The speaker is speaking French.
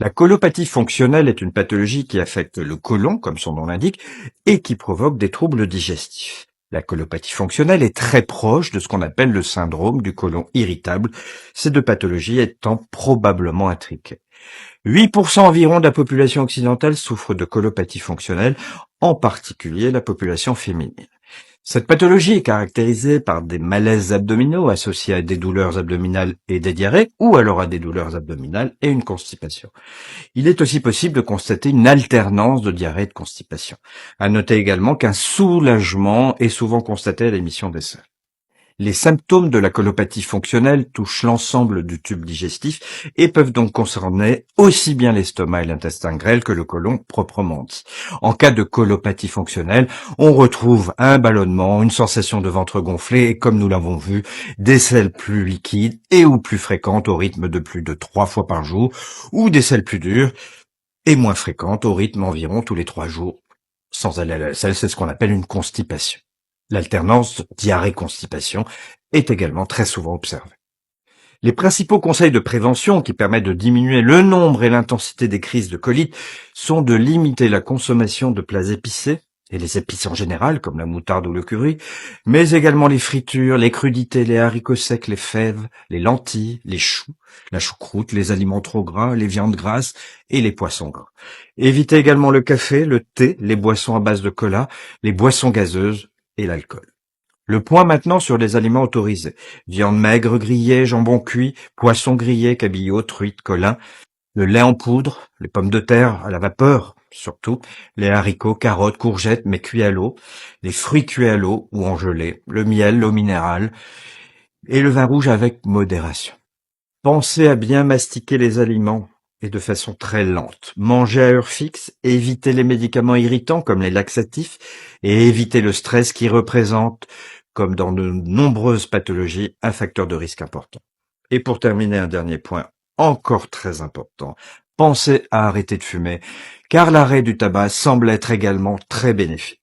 La colopathie fonctionnelle est une pathologie qui affecte le côlon, comme son nom l'indique, et qui provoque des troubles digestifs. La colopathie fonctionnelle est très proche de ce qu'on appelle le syndrome du côlon irritable, ces deux pathologies étant probablement intriquées. 8% environ de la population occidentale souffre de colopathie fonctionnelle, en particulier la population féminine. Cette pathologie est caractérisée par des malaises abdominaux associés à des douleurs abdominales et des diarrhées, ou alors à des douleurs abdominales et une constipation. Il est aussi possible de constater une alternance de diarrhée et de constipation. À noter également qu'un soulagement est souvent constaté à l'émission des selles. Les symptômes de la colopathie fonctionnelle touchent l'ensemble du tube digestif et peuvent donc concerner aussi bien l'estomac et l'intestin grêle que le côlon proprement dit. En cas de colopathie fonctionnelle, on retrouve un ballonnement, une sensation de ventre gonflé et, comme nous l'avons vu, des selles plus liquides et ou plus fréquentes au rythme de plus de 3 fois par jour, ou des selles plus dures et moins fréquentes au rythme environ tous les 3 jours. Sans aller à la selle, c'est ce qu'on appelle une constipation. L'alternance diarrhée-constipation est également très souvent observée. Les principaux conseils de prévention qui permettent de diminuer le nombre et l'intensité des crises de colite sont de limiter la consommation de plats épicés, et les épices en général, comme la moutarde ou le curry, mais également les fritures, les crudités, les haricots secs, les fèves, les lentilles, les choux, la choucroute, les aliments trop gras, les viandes grasses et les poissons gras. Évitez également le café, le thé, les boissons à base de cola, les boissons gazeuses et l'alcool. Le point maintenant sur les aliments autorisés. Viande maigre grillée, jambon cuit, poisson grillé, cabillaud, truite, colin, le lait en poudre, les pommes de terre à la vapeur, surtout, les haricots, carottes, courgettes, mais cuits à l'eau, les fruits cuits à l'eau ou en gelée, le miel, l'eau minérale et le vin rouge avec modération. Pensez à bien mastiquer les aliments et de façon très lente. Mangez à heure fixe, évitez les médicaments irritants comme les laxatifs et évitez le stress qui représente, comme dans de nombreuses pathologies, un facteur de risque important. Et pour terminer, un dernier point encore très important. Pensez à arrêter de fumer, car l'arrêt du tabac semble être également très bénéfique.